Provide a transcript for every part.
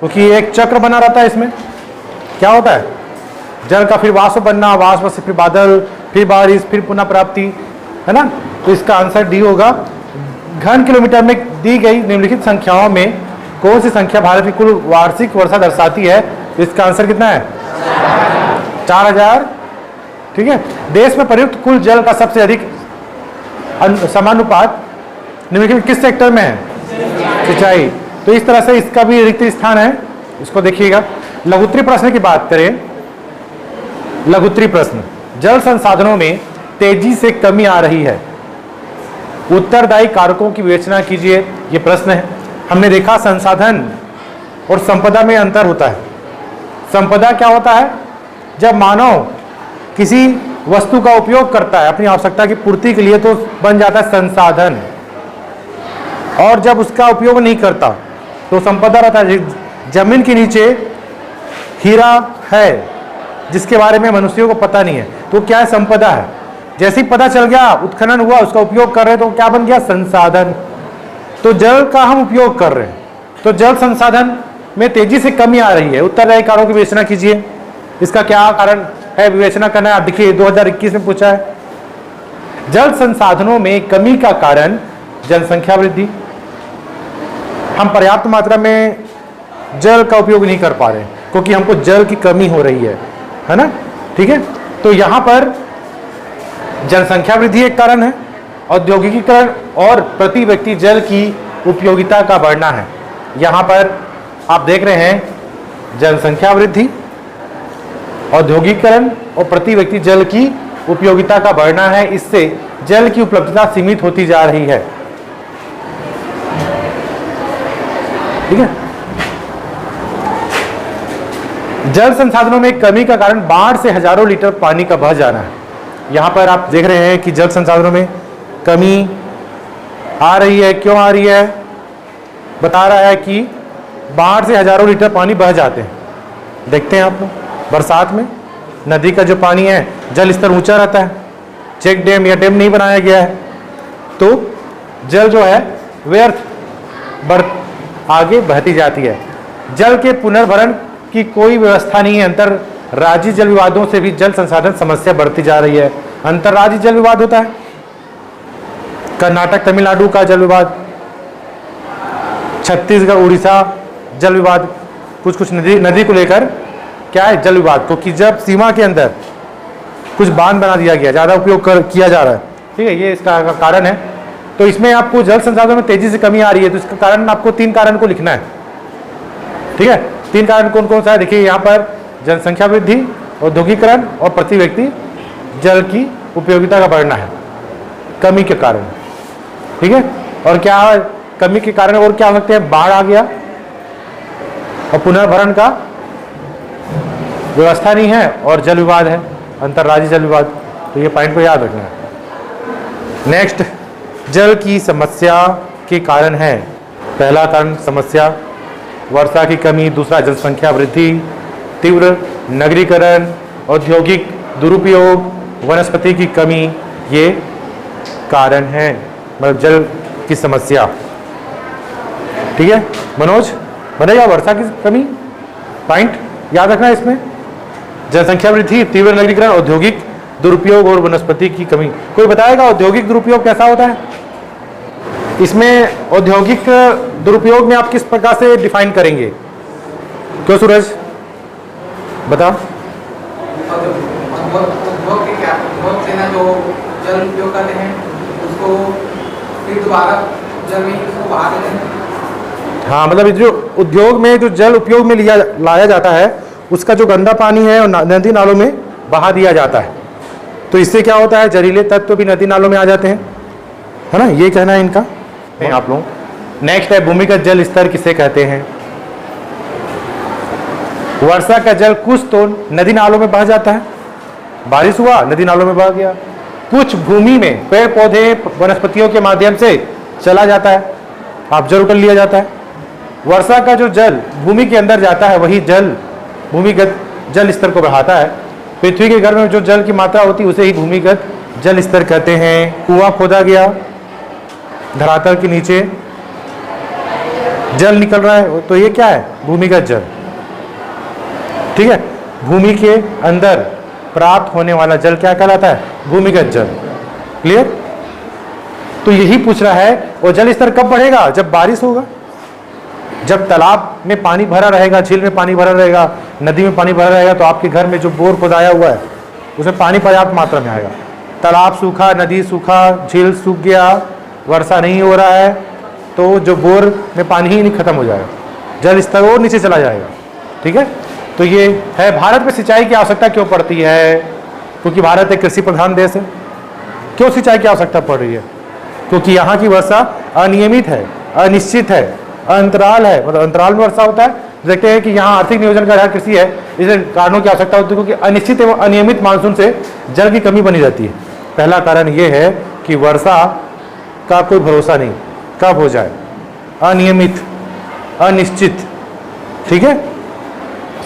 क्योंकि एक चक्र बना रहता है। इसमें क्या होता है, जल का फिर वाष्प बनना, वाष्प से फिर बादल, फिर बारिश, फिर पुनः प्राप्ति, है ना। तो इसका आंसर डी होगा। घन किलोमीटर में दी गई निम्नलिखित संख्याओं में कौन सी संख्या भारत की कुल वार्षिक वर्षा दर्शाती है? तो इसका आंसर कितना है? 4000। ठीक है। देश में प्रयुक्त कुल जल का सबसे अधिक समानुपात निम्नलिखित किस सेक्टर में है? सिंचाई। तो इस तरह से इसका भी रिक्त स्थान है, इसको देखिएगा। लघुत्तरी प्रश्न की बात करें, लघुत्तरी प्रश्न, जल संसाधनों में तेजी से कमी आ रही है, उत्तरदायी कारकों की विवेचना कीजिए। ये प्रश्न है। हमने देखा संसाधन और संपदा में अंतर होता है। संपदा क्या होता है? जब मानव किसी वस्तु का उपयोग करता है अपनी आवश्यकता की पूर्ति के लिए तो बन जाता है संसाधन, और जब उसका उपयोग नहीं करता तो संपदा रहता है। जमीन के नीचे हीरा है जिसके बारे में मनुष्यों को पता नहीं है, तो क्या है? संपदा है। जैसे ही पता चल गया, उत्खनन हुआ, उसका उपयोग कर रहे हैं, तो क्या बन गया? संसाधन। तो जल का हम उपयोग कर रहे हैं, तो जल संसाधन में तेजी से कमी आ रही है, उत्तरदायी कारणों की विवेचना कीजिए। इसका क्या कारण है, विवेचना करना है। आप देखिए 2021 में पूछा है। जल संसाधनों में कमी का कारण जनसंख्या वृद्धि, हम पर्याप्त मात्रा में जल का उपयोग नहीं कर पा रहे हैं क्योंकि हमको जल की कमी हो रही है ना। ठीक है। तो यहां पर जनसंख्या वृद्धि एक कारण है, औद्योगिकीकरण और प्रति व्यक्ति जल की उपयोगिता का बढ़ना है। यहां पर आप देख रहे हैं जनसंख्या वृद्धि, औद्योगिकीकरण और प्रति व्यक्ति जल की उपयोगिता का बढ़ना है। इससे जल की उपलब्धता सीमित होती जा रही है। ठीक है। जल संसाधनों में कमी का कारण बाढ़ से हजारों लीटर पानी का बह जाना है। यहां पर आप देख रहे हैं कि जल संसाधनों में कमी आ रही है। क्यों आ रही है? बता रहा है कि बाढ़ से हजारों लीटर पानी बह जाते हैं। देखते हैं आप लोग, बरसात में नदी का जो पानी है, जल स्तर ऊंचा रहता है, चेक डैम या डैम नहीं बनाया गया है, तो जल जो है व्यर्थ आगे बहती जाती है। जल के पुनर्भरण की कोई व्यवस्था नहीं है। अंतर राज्य जल विवादों से भी जल संसाधन समस्या बढ़ती जा रही है। अंतर्राज्यीय जल विवाद होता है, कर्नाटक तमिलनाडु का जल विवाद, छत्तीसगढ़ उड़ीसा जल विवाद, कुछ नदी को लेकर क्या है? जल विवाद। क्योंकि जब सीमा के अंदर कुछ बांध बना दिया गया, ज़्यादा उपयोग किया जा रहा है। ठीक है, ये इसका कारण है। तो इसमें आपको जल संसाधन में तेजी से कमी आ रही है, तो इसका कारण आपको 3 कारण को लिखना है। ठीक है। 3 कारण कौन कौन सा है? देखिए यहाँ पर जनसंख्या वृद्धि, औद्योगिकीकरण और प्रति व्यक्ति जल की उपयोगिता का बढ़ना है, कमी के कारण। ठीक है। और क्या कमी के कारण और क्या हो सकते हैं? बाढ़ आ गया और पुनर्भरण का व्यवस्था नहीं है, और जल विवाद है, अंतर्राज्यीय जल विवाद। तो ये पॉइंट को याद रखना है। नेक्स्ट, जल की समस्या के कारण है। पहला कारण समस्या वर्षा की कमी, दूसरा जनसंख्या वृद्धि, तीव्र नगरीकरण, औद्योगिक दुरुपयोग, वनस्पति की कमी, ये कारण है, मतलब जल की समस्या। ठीक है मनोज, बनेगा वर्षा की कमी, पॉइंट याद रखना है इसमें। जनसंख्या वृद्धि, तीव्र नगरीकरण, औद्योगिक दुरुपयोग और वनस्पति की कमी। कोई बताएगा औद्योगिक दुरुपयोग कैसा होता है? इसमें औद्योगिक दुरुपयोग में आप किस प्रकार से डिफाइन करेंगे? क्यों सूरज बता। उद्योग के क्या, उद्योग से ना जो जल उपयोग करते हैं उसको फिर दोबारा जल में उसको बहा देते हैं। हाँ, मतलब जो उद्योग में जो जल उपयोग में लाया जाता है उसका जो गंदा पानी है नदी नालों में बहा दिया जाता है। तो इससे क्या होता है? जहरीले तत्व भी नदी नालों में आ जाते हैं, है ना। ये कहना है इनका आप लोग। नेक्स्ट है भूमिगत जल स्तर किसे कहते हैं? वर्षा का जल कुछ तो नदी नालों में बह जाता है, बारिश हुआ नदी नालों में बह गया, कुछ भूमि में पेड़ पौधे वनस्पतियों के माध्यम से चला जाता है, ऑब्जर्व कर लिया जाता है। वर्षा का जो जल भूमि के अंदर जाता है वही जल भूमिगत जल स्तर को बढ़ाता है। पृथ्वी के गर्भ में जो जल की मात्रा होती है उसे ही भूमिगत जल स्तर कहते हैं। कुआं खोदा गया धरातल के नीचे, जल निकल रहा है, तो ये क्या है? भूमिगत जल। ठीक है, भूमि के अंदर प्राप्त होने वाला जल क्या कहलाता है? भूमिगत जल। क्लियर? तो यही पूछ रहा है। और जल स्तर कब बढ़ेगा? जब बारिश होगा, जब तालाब में पानी भरा रहेगा, झील में पानी भरा रहेगा, नदी में पानी भरा रहेगा, तो आपके घर में जो बोर खुदाया हुआ है उसमें पानी पर्याप्त मात्रा में आएगा। तालाब सूखा, नदी सूखा, झील सूख गया, वर्षा नहीं हो रहा है, तो जो बोर में पानी ही नहीं खत्म हो जाएगा, जल स्तर और नीचे चला जाएगा। ठीक है, तो ये है। भारत में सिंचाई की आवश्यकता क्यों पड़ती है? क्योंकि भारत एक कृषि प्रधान देश है। क्यों सिंचाई की आवश्यकता पड़ रही है? क्योंकि यहाँ की वर्षा अनियमित है, अनिश्चित है, अंतराल है, मतलब अंतराल में वर्षा होता है। देखते हैं कि यहाँ आर्थिक नियोजन का कृषि है, इसे कारणों की आवश्यकता होती है, क्योंकि अनिश्चित एवं अनियमित मानसून से जल की कमी बनी रहती है। पहला कारण ये है कि वर्षा का कोई भरोसा नहीं, कब हो जाए, अनियमित, अनिश्चित। ठीक है,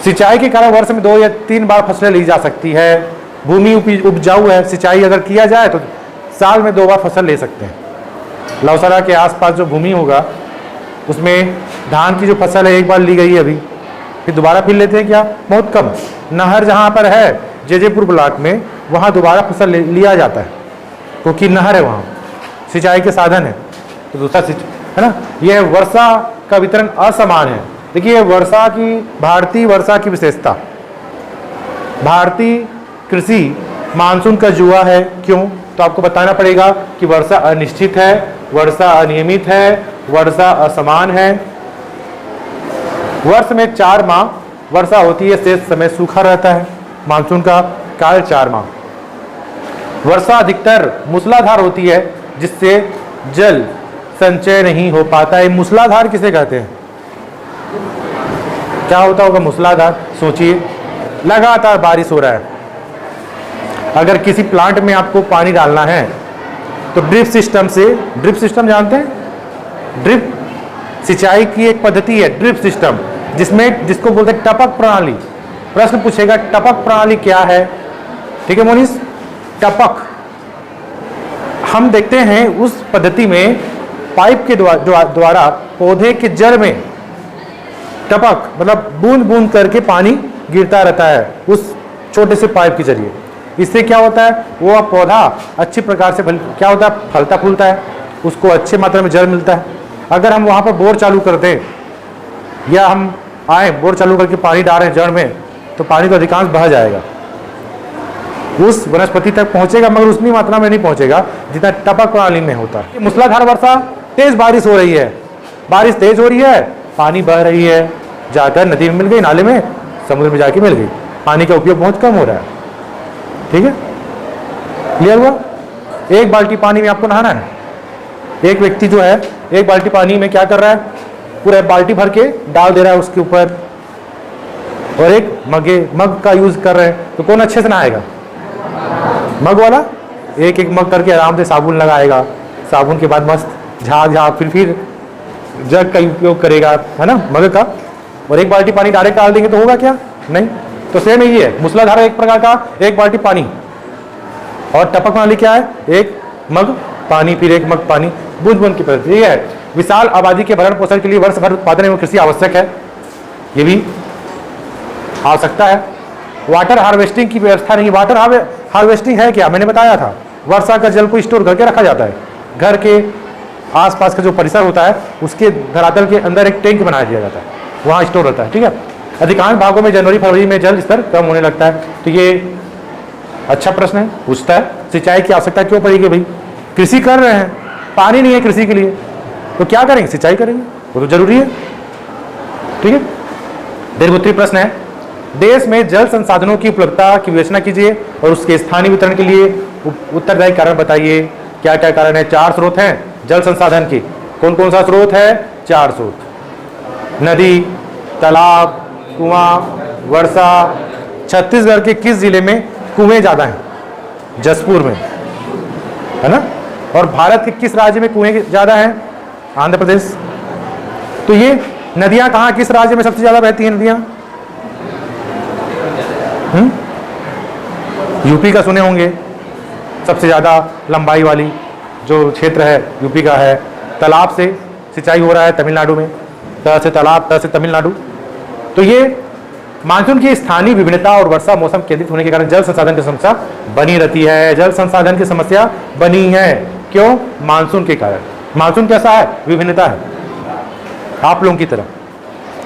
सिंचाई के कारण वर्ष में 2 या 3 बार फसलें ली जा सकती है। भूमि उपजाऊ है, सिंचाई अगर किया जाए तो साल में 2 बार फसल ले सकते हैं। लौसरा के आसपास जो भूमि होगा उसमें धान की जो फसल है एक बार ली गई है, अभी फिर दोबारा फिर लेते हैं क्या? बहुत कम। नहर जहाँ पर है जयपुर ब्लॉक में, वहाँ दोबारा फसल लिया जाता है, क्योंकि नहर है, वहाँ सिंचाई के साधन है। तो दूसरा है ना, यह वर्षा का वितरण असमान है। देखिए, वर्षा की, भारतीय वर्षा की विशेषता, भारतीय कृषि मानसून का जुआ है। क्यों? तो आपको बताना पड़ेगा कि वर्षा अनिश्चित है, वर्षा अनियमित है, वर्षा असमान है। वर्ष में 4 माह वर्षा होती है, शेष समय सूखा रहता है। मानसून का काल 4 माह। वर्षा अधिकतर मूसलाधार होती है, जिससे जल संचय नहीं हो पाता है। मूसलाधार किसे कहते हैं? क्या होता होगा मूसलाधार? सोचिए, लगातार बारिश हो रहा है, अगर किसी प्लांट में आपको पानी डालना है तो ड्रिप सिस्टम से, ड्रिप सिस्टम जानते हैं? ड्रिप सिंचाई की एक पद्धति है, ड्रिप सिस्टम, जिसको बोलते हैं टपक प्रणाली। प्रश्न पूछेगा टपक प्रणाली क्या है? ठीक है मोनिस, टपक, हम देखते हैं उस पद्धति में पाइप के द्वारा पौधे के जड़ में टपक, मतलब बूंद बूंद करके पानी गिरता रहता है उस छोटे से पाइप के जरिए। इससे क्या होता है? वो पौधा अच्छी प्रकार से क्या होता है? फलता फूलता है, उसको अच्छे मात्रा में जल मिलता है। अगर हम वहाँ पर बोर चालू कर दें, या हम आए बोर चालू करके पानी डाल रहे हैं जड़ में, तो पानी तो अधिकांश बह जाएगा, उस वनस्पति तक पहुँचेगा, मगर उतनी मात्रा में नहीं पहुँचेगा जितना टपक प्रणाली में होता है। मूसलाधार वर्षा, तेज बारिश हो रही है, बारिश तेज हो रही है, पानी बह रही है, जाकर नदी में मिल गई, नाले में, समुद्र में जाके मिल गई, पानी का उपयोग बहुत कम हो रहा है। ठीक है, क्लियर हुआ? 1 बाल्टी पानी में आपको नहाना है, एक व्यक्ति जो है 1 बाल्टी पानी में क्या कर रहा है? पूरा बाल्टी भर के डाल दे रहा है उसके ऊपर, और एक मग का यूज कर रहे हैं, तो कौन अच्छे से नहाएगा? मग वाला। एक एक मग करके आराम से साबुन लगाएगा, साबुन के बाद मस्त झाग फिर जग का उपयोग करेगा, है ना, मग का। और 1 बाल्टी पानी डायरेक्ट डाल देंगे तो होगा क्या? नहीं। तो सेम यही है, मूसलाधार एक प्रकार का 1 बाल्टी पानी, और टपक प्रणाली क्या है? 1 मग पानी, फिर 1 मग पानी, बूंद बूंद की पद्धति। ये है। विशाल आबादी के भरण पोषण के लिए वर्ष भर उत्पादन एवं कृषि आवश्यक है, ये भी आवश्यकता है। वाटर हार्वेस्टिंग की व्यवस्था नहीं। वाटर हार्वेस्टिंग है क्या? मैंने बताया था, वर्षा का जल को स्टोर करके रखा जाता है। घर के आसपास का जो परिसर होता है उसके धरातल के अंदर एक टैंक बना दिया जाता है, वहाँ स्टोर रहता है। ठीक है, अधिकांश भागों में जनवरी फरवरी में जल स्तर कम होने लगता है। तो ये अच्छा प्रश्न है, पूछता है सिंचाई की आवश्यकता क्यों पड़ेगी? भाई कृषि कर रहे हैं, पानी नहीं है कृषि के लिए, तो क्या करेंगे? सिंचाई करेंगे, वो तो जरूरी है। ठीक है, दीर्घोत्तरीय प्रश्न है, देश में जल संसाधनों की उपलब्धता की विवेचना कीजिए और उसके स्थानीय वितरण के लिए उत्तरदायी कारण बताइए। क्या क्या कारण है? 4 स्रोत हैं जल संसाधन के। कौन कौन सा स्रोत है? 4 स्रोत, नदी, तालाब, कुआं, वर्षा। छत्तीसगढ़ के किस जिले में कुएं ज्यादा हैं? जसपुर में, है ना। और भारत के किस राज्य में कुएं ज्यादा हैं? आंध्र प्रदेश। तो ये नदियां कहाँ, किस राज्य में सबसे ज्यादा बहती हैं नदियां? यूपी का सुने होंगे, सबसे ज्यादा लंबाई वाली जो क्षेत्र है यूपी का है। तालाब से सिंचाई हो रहा है तमिलनाडु में, तरह से तालाब, तरह से तमिलनाडु। तो ये मानसून की स्थानीय विभिन्नता और वर्षा मौसम केंद्रित होने के कारण जल संसाधन की समस्या बनी रहती है। जल संसाधन की समस्या बनी है, क्यों? मानसून के कारण। मानसून कैसा है? विभिन्नता है, आप लोगों की तरह,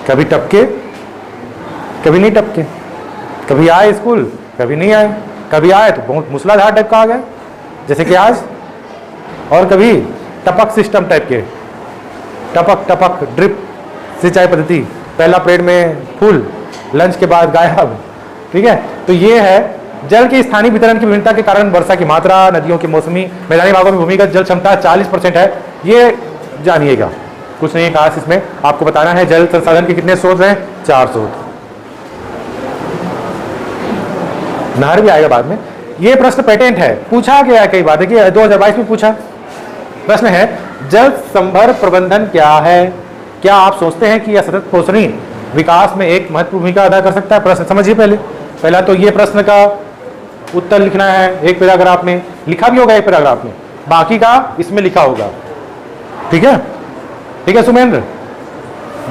कभी टपके कभी नहीं टपके, कभी आए स्कूल कभी नहीं आए, कभी आए तो बहुत मूसलाधार टाइप का आ गया जैसे कि आज, और कभी टपक सिस्टम टाइप के, टपक टपक ड्रिप सिंचाई पद्धति, पहला पीरियड में फुल, लंच के बाद गायब। ठीक है, तो ये है जल के स्थानीय वितरण की विभिन्नता के कारण वर्षा की मात्रा, नदियों की मौसमी, मैदानी भागों में भूमिगत जल क्षमता 40% है। ये जानिएगा, कुछ नहीं है खास इसमें, आपको बताना है जल संसाधन के कितने स्रोत हैं? 4 स्रोत। नहर भी आएगा बाद में। ये प्रश्न पेटेंट है, पूछा गया कई बार, देखिए 2022 में पूछा। प्रश्न है जल संभर प्रबंधन क्या है? क्या आप सोचते हैं कि यह सतत पोषणी विकास में एक महत्वपूर्ण भूमिका अदा कर सकता है? प्रश्न समझिए पहला तो ये प्रश्न का उत्तर लिखना है एक पैराग्राफ में, लिखा भी होगा एक पैराग्राफ में, बाकी का इसमें लिखा होगा। ठीक है, ठीक है सुमेंद्र।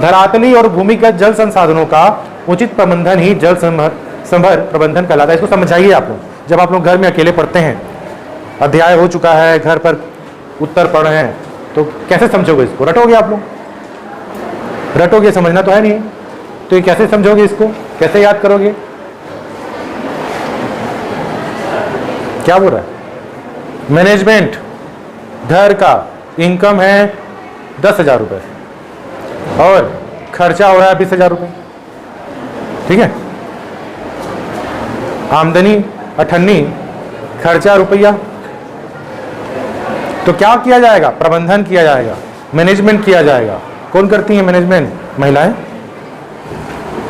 धरातली और भूमिगत जल संसाधनों का उचित प्रबंधन ही जल संभर प्रबंधन कहलाता है। इसको समझाइए आप लोग, जब आप लोग घर में अकेले पढ़ते हैं, अध्याय हो चुका है, घर पर उत्तर पढ़ रहे हैं, तो कैसे समझोगे इसको? रटोगे आप लोग? रटोगे, समझना तो है नहीं, तो ये कैसे समझोगे इसको? कैसे याद करोगे? क्या बोल रहा है? मैनेजमेंट घर का इनकम है 10,000 रुपये और खर्चा हो रहा है 20,000 रुपये। ठीक है, आमदनी 98, खर्चा रुपया, तो क्या किया जाएगा? प्रबंधन किया जाएगा, मैनेजमेंट किया जाएगा। कौन करती है मैनेजमेंट? महिलाएं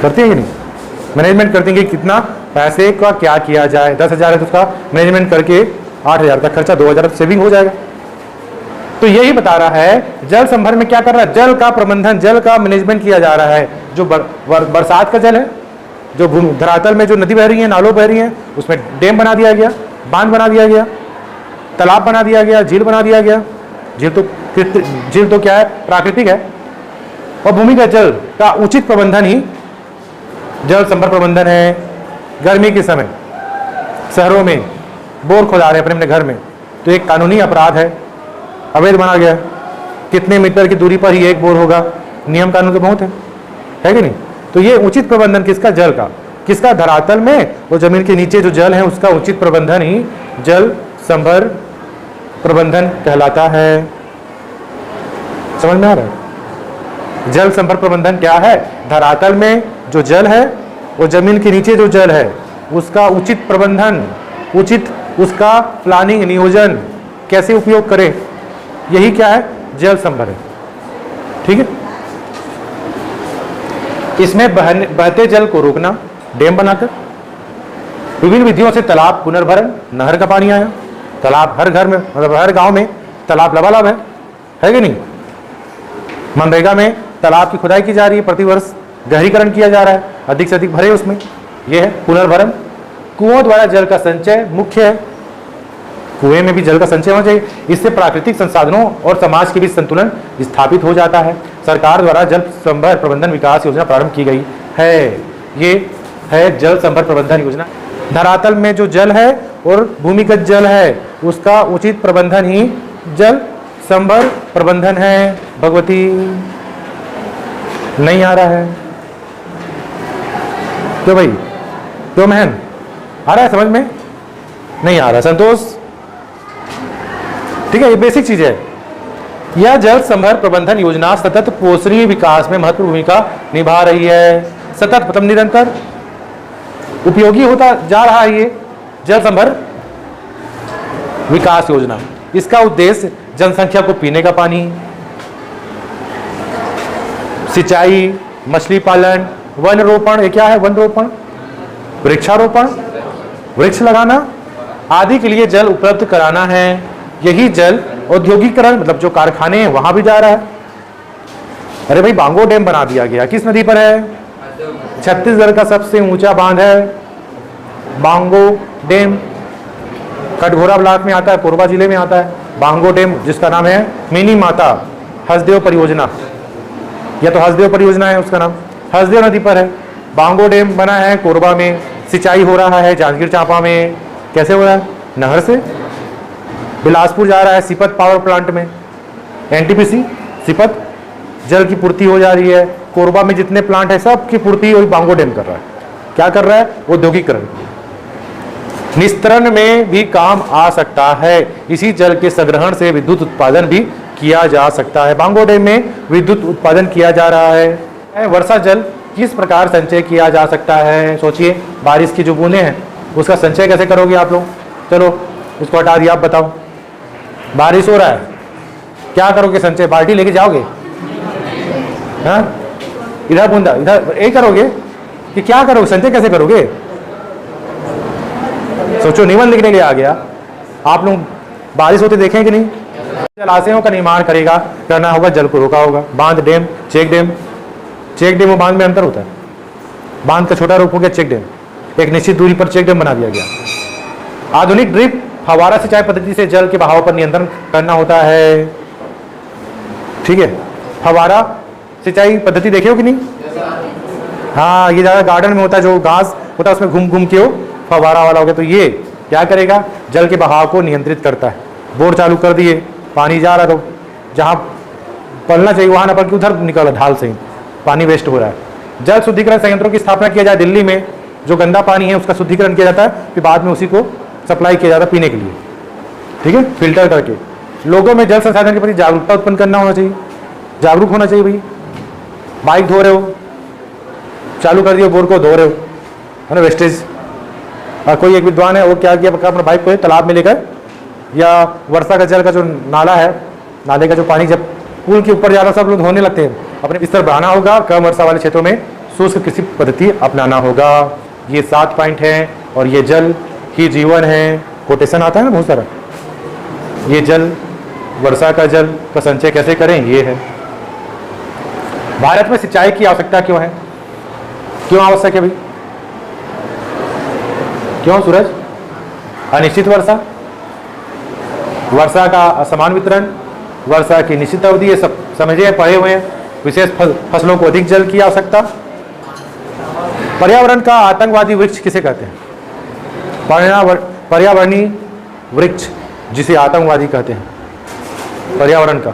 करती है कि नहीं? मैनेजमेंट करती है कि कितना पैसे का क्या किया जाए। 10,000 है तो उसका मैनेजमेंट करके 8,000 का खर्चा, 2,000 सेविंग हो जाएगा। तो यही बता रहा है जल संभर में क्या कर रहा है? जल का प्रबंधन, जल का मैनेजमेंट किया जा रहा है। जो बरसात का जल है, जो धरातल में जो नदी बह रही है, नालों बह रही है, उसमें डैम बना दिया गया, बांध बना दिया गया, तालाब बना दिया गया, झील बना दिया गया। झील तो क्या है? प्राकृतिक है। और भूमिगत जल का उचित प्रबंधन ही जल संभर प्रबंधन है। गर्मी के समय शहरों में बोर खोदा रहे अपने अपने घर में, तो एक कानूनी अपराध है, अवैध माना गया। कितने मीटर की दूरी पर ही एक बोर होगा, नियम कानून तो बहुत है कि नहीं? तो ये उचित प्रबंधन किसका? जल का। किसका? धरातल में और जमीन के नीचे जो जल है उसका उचित प्रबंधन ही जल संभर प्रबंधन कहलाता है। समझ में आ रहा है? जल संभर प्रबंधन क्या है? धरातल में जो जल है और जमीन के नीचे जो जल है उसका उचित प्रबंधन, उचित उसका प्लानिंग, नियोजन, कैसे उपयोग करें, यही क्या है? जल संभर है। ठीक है, इसमें बहते जल को रोकना, डैम बनाकर, विभिन्न विधियों से तालाब पुनर्भरण, नहर का पानी आया, तालाब हर घर में, मतलब हर गांव में तालाब लबालब है कि नहीं? मनरेगा में तालाब की खुदाई की जा रही है, प्रतिवर्ष गहरीकरण किया जा रहा है, अधिक से अधिक भरे उसमें, यह है पुनर्भरण। कुओं द्वारा जल का संचय मुख्य है, कुएं में भी जल का संचय होना चाहिए। इससे प्राकृतिक संसाधनों और समाज के बीच संतुलन स्थापित हो जाता है। सरकार द्वारा जल संभर प्रबंधन विकास योजना प्रारंभ की गई है। ये है जल संभर प्रबंधन योजना। धरातल में जो जल है और भूमिगत जल है उसका उचित प्रबंधन ही जल संभर प्रबंधन है। भगवती नहीं आ रहा है क्यों भाई? क्यों महन? आ रहा है समझ में? नहीं आ रहा। संतोष? ठीक है, ये बेसिक चीज है। यह जल संभर प्रबंधन योजना सतत पोषणीय विकास में महत्वपूर्ण भूमिका निभा रही है। सतत मतलब निरंतर उपयोगी होता जा रहा है ये जल संभर विकास योजना। इसका उद्देश्य जनसंख्या को पीने का पानी, सिंचाई, मछली पालन, वन रोपण, ये क्या है? वन रोपण, वृक्षारोपण, वृक्ष लगाना आदि के लिए जल उपलब्ध कराना है। यही जल औद्योगिकरण, मतलब जो कारखाने हैं वहां भी जा रहा है। अरे भाई बांगो डैम बना दिया गया, किस नदी पर है? छत्तीसगढ़ का सबसे ऊंचा बांध है बांगो डैम, कटघोरा ब्लॉक में आता है, कोरबा जिले में आता है बांगो डैम, जिसका नाम है मिनी माता हसदेव परियोजना। या तो हसदेव परियोजना है, उसका नाम हसदेव नदी पर है। बांगो डैम बना है कोरबा में, सिंचाई हो रहा है जांजगीर चांपा में। कैसे हो रहा है? नहर से। बिलासपुर जा रहा है सीपत पावर प्लांट में, एनटीपीसी सीपत, जल की पूर्ति हो जा रही है। कोरबा में जितने प्लांट है सब की पूर्ति वही बांगो डैम कर रहा है। क्या कर रहा है? औद्योगिकरण। निस्तरण में भी काम आ सकता है। इसी जल के संग्रहण से विद्युत उत्पादन भी किया जा सकता है। बांगो डैम में विद्युत उत्पादन किया जा रहा है। वर्षा जल किस प्रकार संचय किया जा सकता है? सोचिए, बारिश की जो बूंदें हैं उसका संचय कैसे करोगे आप लोग? चलो इसको हटा दिया, आप बताओ। बारिश हो रहा है, क्या करोगे संचय? बाल्टी लेके जाओगे? हाँ, इधर बूंदा इधर, ये करोगे कि क्या करोगे? संचय कैसे करोगे? सोचो, निबंध लिखने के लिए आ गया। आप लोग बारिश होते देखें कि नहीं? जलाशयों का निर्माण करेगा, करना होगा, जल को रोका होगा। बांध, dam, check dam. Check dam और बांध में अंतर होता है। बांध का छोटा रूप हो गया चेक डैम, एक निश्चित दूरी पर चेक डैम बना दिया गया। आधुनिक ड्रिप फव्वारा सिंचाई पद्धति से जल के बहाव पर नियंत्रण करना होता है। ठीक है, फव्वारा सिंचाई पद्धति देखे हो कि नहीं? हाँ, ये ज़्यादा गार्डन में होता है, जो घास होता है उसमें घूम घूम के हो, फव्वारा वाला हो गया। तो ये क्या करेगा? जल के बहाव को नियंत्रित करता है। बोर चालू कर दिए, पानी जा रहा, तो जहाँ पलना चाहिए वहाँ ना पल के उधर निकला, ढाल से ही पानी वेस्ट हो रहा है। जल शुद्धिकरण संयंत्रों की स्थापना किया जाए दिल्ली में, जो गंदा पानी है उसका शुद्धिकरण किया जाता है, फिर बाद में उसी को सप्लाई किया जाता है पीने के लिए। ठीक है, फिल्टर करके। लोगों में जल संसाधन के प्रति जागरूकता उत्पन्न करना होना चाहिए, जागरूक होना चाहिए। भाई बाइक धो रहे हो, चालू कर दिए, बोर को धो रहे हो, है ना, वेस्टेज। और कोई एक विद्वान है, वो क्या किया, अपना बाइक को तालाब में लेकर, या वर्षा का जल का जो नाला है, नाले का जो पानी जब पुल के ऊपर जा रहा, सब लोग धोने लगते हैं। अपने स्तर बढ़ाना होगा, कम वर्षा वाले क्षेत्रों में शुष्क कृषि पद्धति अपनाना होगा। ये 7 पॉइंट हैं, और ये जल ही जीवन है। कोटेशन आता है ना बहुत सारा। ये जल, वर्षा का जल का संचय कैसे करें, ये है। भारत में सिंचाई की आवश्यकता क्यों है? क्यों आवश्यक है भाई? क्यों सूरज? अनिश्चित वर्षा, वर्षा का असमान वितरण, वर्षा की निश्चित अवधि, ये सब समझे, पढ़े हुए हैं। विशेष फसलों को अधिक जल की आवश्यकता। पर्यावरण का आतंकवादी वृक्ष किसे कहते हैं? पर्यावरणीय वृक्ष जिसे आतंकवादी कहते हैं, पर्यावरण का।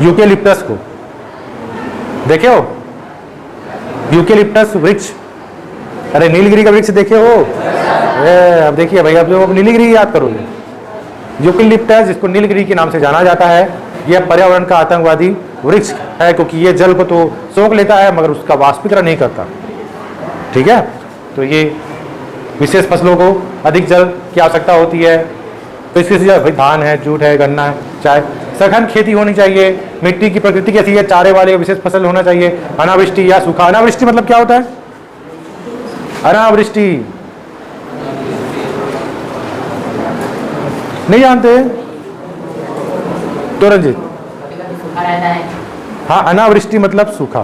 यूकेलिप्टस को देखे हो? यूकेलिप्टस वृक्ष, अरे नीलगिरी का वृक्ष देखे हो? अब देखिए भाई, आप लोग नीलगिरी याद करोगे। यूकेलिप्टस, जिसको नीलगिरी के नाम से जाना जाता है, यह पर्यावरण का आतंकवादी वृक्ष है, क्योंकि ये जल को तो सोख लेता है मगर उसका वाष्पीकरण नहीं करता। ठीक है, तो ये विशेष फसलों को अधिक जल की आवश्यकता होती है। तो इसके भाई धान है, जूट है, गन्ना है, चाय। सघन खेती होनी चाहिए। मिट्टी की प्रकृति कैसी है? चारे वाले विशेष फसल होना चाहिए। अनावृष्टि या सूखा। अनावृष्टि मतलब क्या होता है? अनावृष्टि नहीं जानते तो रंजित? हाँ, अनावृष्टि मतलब सूखा,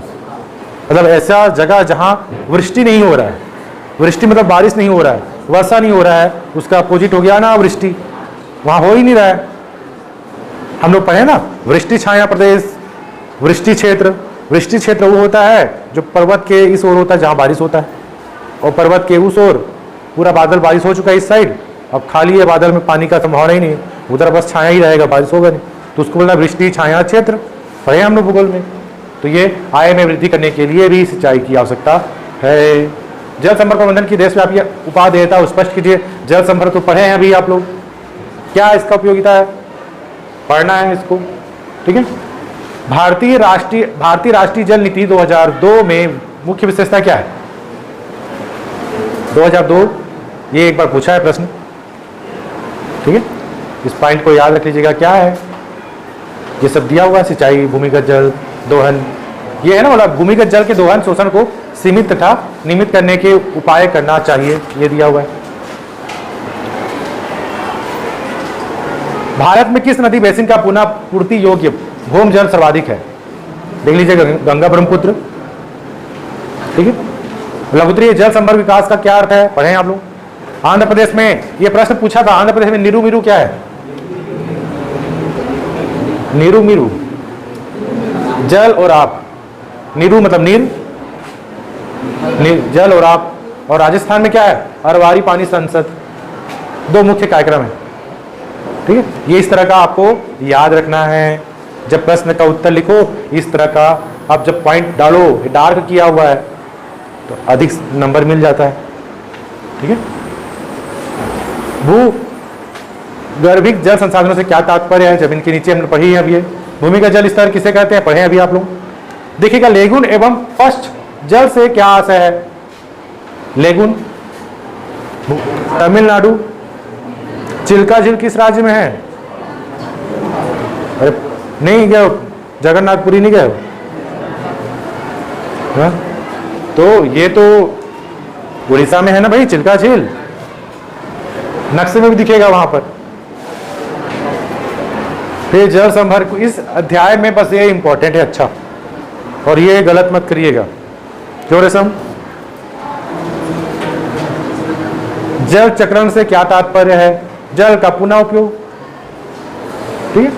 मतलब ऐसा जगह जहां वृष्टि नहीं हो रहा है। वृष्टि मतलब बारिश नहीं हो रहा है, वर्षा नहीं हो रहा है, उसका अपोजिट हो गया अनावृष्टि। वहां हो ही नहीं रहा है। हम लोग पढ़े ना, वृष्टि छाया प्रदेश, वृष्टि क्षेत्र। वृष्टि क्षेत्र वो होता है जो पर्वत के इस ओर होता है जहां बारिश होता है, और पर्वत के उस ओर पूरा बादल बारिश हो चुका है इस साइड, अब खाली है, बादल में पानी का संभावना ही नहीं है, उधर बस छाया ही रहेगा, बारिश होगा नहीं, तो उसको बोलना वृष्टि छाया क्षेत्र। पढ़े हम लोग भूगोल में। तो ये आय में वृद्धि करने के लिए भी सिंचाई की आवश्यकता है। जल संभरण प्रबंधन की देशव्यापी उपादेयता स्पष्ट कीजिए। जल संभरण तो पढ़े हैं अभी आप लोग, क्या इसका उपयोगिता है, पढ़ना है इसको। ठीक है, भारतीय राष्ट्रीय जल नीति 2002 में मुख्य विशेषता क्या है? 2002, ये एक बार पूछा है प्रश्न। ठीक है, इस पॉइंट को याद रख लीजिएगा। क्या है ये सब दिया हुआ है? सिंचाई, भूमिगत जल दोहन, ये है ना, मतलब भूमिगत जल के दोहन शोषण को सीमित तथा नियमित करने के उपाय करना चाहिए, ये दिया हुआ है। भारत में किस नदी बेसिन का पुनः पूर्ति योग्य भूमि जल सर्वाधिक है? देख लीजिएगा, गंगा ब्रह्मपुत्र। ठीक है, लघुत्तरीय जल संभरण विकास का क्या अर्थ है? पढ़े आप लोग। आंध्र प्रदेश में ये प्रश्न पूछा था, आंध्र प्रदेश में नीरू मीरू क्या है? नीरू मीरू जल और आप, नीरू मतलब नीर, जल और आप। और राजस्थान में क्या है, अरवारी पानी संसद, दो मुख्य कार्यक्रम है। ठीक है, ये इस तरह का आपको याद रखना है। जब प्रश्न का उत्तर लिखो इस तरह का, आप जब पॉइंट डालो, डार्क किया हुआ है तो अधिक नंबर मिल जाता है। ठीक है, भू गर्भिक जल संसाधनों से क्या तात्पर्य है, जमीन के नीचे हमने पढ़ी है अभी। भूमि का जल स्तर किसे कहते हैं, पढ़े अभी आप लोग। देखिएगा लेगुन एवं फर्स्ट जल से क्या आशय है। लेगुन तमिलनाडु। चिल्का झील किस राज्य में है, अरे नहीं गए हो, जगन्नाथपुरी नहीं गए हो। हाँ? तो ये तो उड़ीसा में है ना भाई चिल्का झील, नक्शे में भी दिखेगा वहां पर। फिर जल संभर, इस अध्याय में बस ये इंपॉर्टेंट है, अच्छा, और ये गलत मत करिएगा। क्यों रेशम, जल चक्रण से क्या तात्पर्य है, जल का पुनः उपयोग। ठीक है,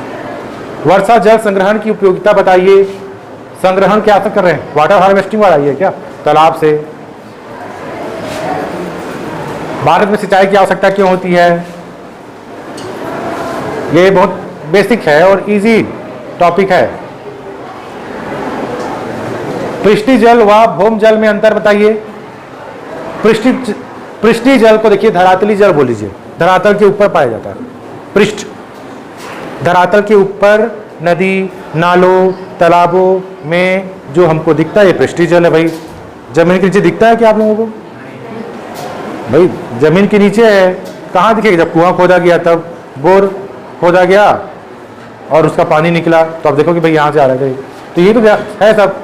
वर्षा जल संग्रहण की उपयोगिता बताइए। संग्रहण क्या कर रहे हैं, वाटर हार्वेस्टिंग वाला ये क्या, तालाब से। भारत में सिंचाई की आवश्यकता क्यों होती है, ये बहुत बेसिक है और इजी टॉपिक है। पृष्ठीय जल व भौम जल में अंतर बताइए। पृष्ठीय जल को देखिए धरातली जल बोल लीजिए, धरातल के ऊपर पाया जाता है। पृष्ठ, धरातल के ऊपर नदी नालों तालाबों में जो हमको दिखता है ये पृष्ठीय जल है भाई। जमीन के नीचे दिखता है क्या आप लोगों को, भाई जमीन के नीचे है, कहाँ दिखेगा, जब कुआं खोदा गया तब बोर खोदा गया और उसका पानी निकला तो आप देखो कि भाई यहाँ से आ रहा है। तो ये तो है सब।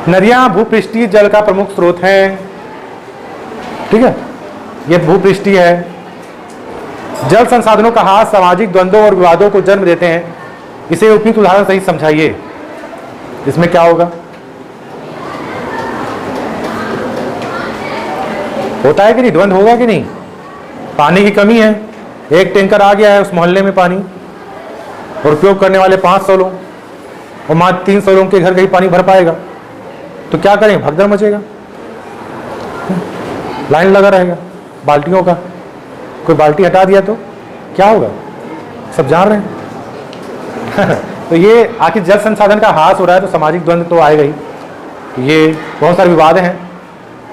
नदियाँ भूपृष्ठीय जल का प्रमुख स्रोत हैं। ठीक है, ये भूपृष्ठीय है। जल संसाधनों का हाथ सामाजिक द्वंद्वों और विवादों को जन्म देते हैं। इसे उपयुक्त उदाहरण सही समझाइए। इसमें क्या होगा, होता है कि नहीं, द्वंद्व होगा कि नहीं। पानी की कमी है, एक टैंकर आ गया है उस मोहल्ले में पानी, और उपयोग करने वाले 500 लोग, और मात्र 300 लोगों के घर कहीं पानी भर पाएगा, तो क्या करेंगे, भगदड़ मचेगा, लाइन लगा रहेगा बाल्टियों का। कोई बाल्टी हटा दिया तो क्या होगा, सब जान रहे हैं। तो ये आखिर जल संसाधन का हास हो रहा है तो सामाजिक द्वंद्व तो आएगा ही। तो ये बहुत सारे विवाद हैं,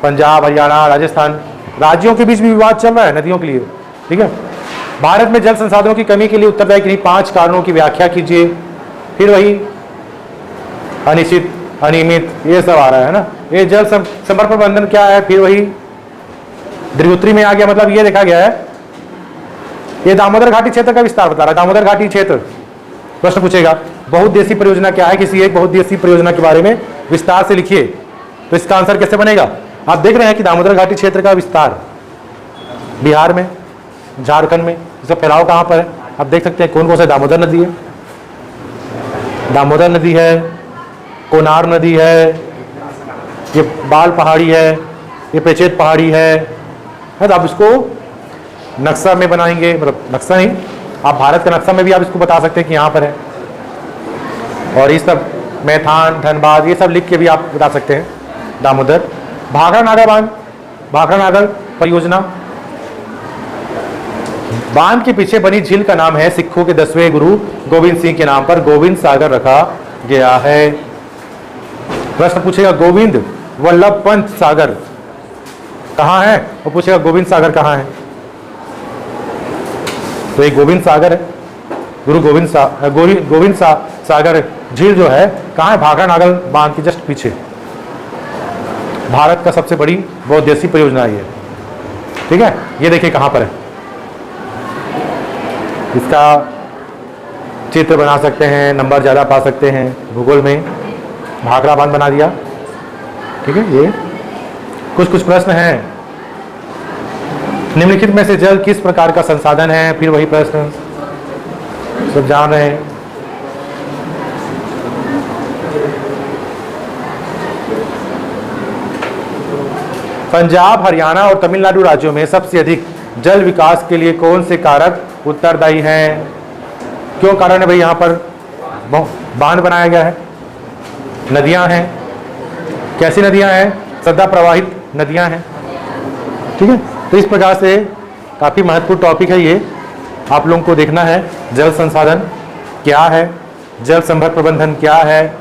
पंजाब हरियाणा राजस्थान राज्यों के बीच भी विवाद चल रहा है नदियों के लिए। ठीक है, भारत में जल संसाधनों की कमी के लिए उत्तरदायी किन्हीं 5 कारणों की व्याख्या कीजिए। फिर वही अनिश्चित अनियमित ये सब आ रहा है ना। ये जल संभर प्रबंधन क्या है, फिर वही दीर्घोत्तरी में आ गया, मतलब ये देखा गया है। ये दामोदर घाटी क्षेत्र का विस्तार बता रहा है, दामोदर घाटी क्षेत्र। प्रश्न पूछेगा बहुउद्देशीय परियोजना क्या है, किसी एक बहुउद्देशीय परियोजना के बारे में विस्तार से लिखिए। तो इसका आंसर कैसे बनेगा, आप देख रहे हैं कि दामोदर घाटी क्षेत्र का विस्तार बिहार में, झारखंड में, इसका फैलाव कहाँ पर है आप देख सकते हैं। कौन कौन सा, दामोदर नदी है, दामोदर नदी है, कोनार नदी है, ये बाल पहाड़ी है, ये पेचेत पहाड़ी है। तो आप इसको नक्शा में बनाएंगे, मतलब नक्शा नहीं, आप भारत का नक्शा में भी आप इसको बता सकते हैं कि यहाँ पर है। और ये सब मैथान धनबाद ये सब लिख के भी आप बता सकते हैं। दामोदर, भाखड़ा नागर बांध, भाखड़ा नागर परियोजना, बांध के पीछे बनी झील का नाम है सिखों के 10वें गुरु गोविंद सिंह के नाम पर गोविंद सागर रखा गया है। प्रश्न पूछेगा गोविंद वल्लभ पंत सागर कहाँ है, और पूछेगा गोविंद सागर कहाँ है। तो ये गोविंद सागर है, गुरु गोविंद सागर झील जो है कहाँ है, भाखड़ा नागर बांध के जस्ट पीछे। भारत का सबसे बड़ी बहुउद्देशीय परियोजना ये है। ठीक है, ये देखिए कहाँ पर है, इसका चित्र बना सकते हैं, नंबर ज़्यादा पा सकते हैं। भूगोल में भाखड़ा बांध बना दिया। ठीक है, ये कुछ प्रश्न हैं। निम्नलिखित में से जल किस प्रकार का संसाधन है, फिर वही प्रश्न सब जान रहे हैं। पंजाब हरियाणा और तमिलनाडु राज्यों में सबसे अधिक जल विकास के लिए कौन से कारक उत्तरदायी हैं। क्यों कारण है भाई, यहाँ पर बांध बनाया गया है। नदियां हैं। कैसी नदियां हैं? सदा प्रवाहित नदियां हैं। ठीक है, तो इस प्रकार से काफ़ी महत्वपूर्ण टॉपिक है ये, आप लोगों को देखना है। जल संसाधन क्या है, जल संभर प्रबंधन क्या है,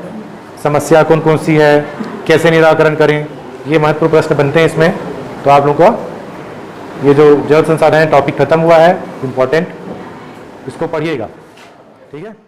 समस्या कौन कौन सी है, कैसे निराकरण करें, ये महत्वपूर्ण प्रश्न बनते हैं इसमें। तो आप लोगों को ये जो जल संसाधन है टॉपिक खत्म हुआ है, इम्पोर्टेंट, इसको पढ़िएगा। ठीक है।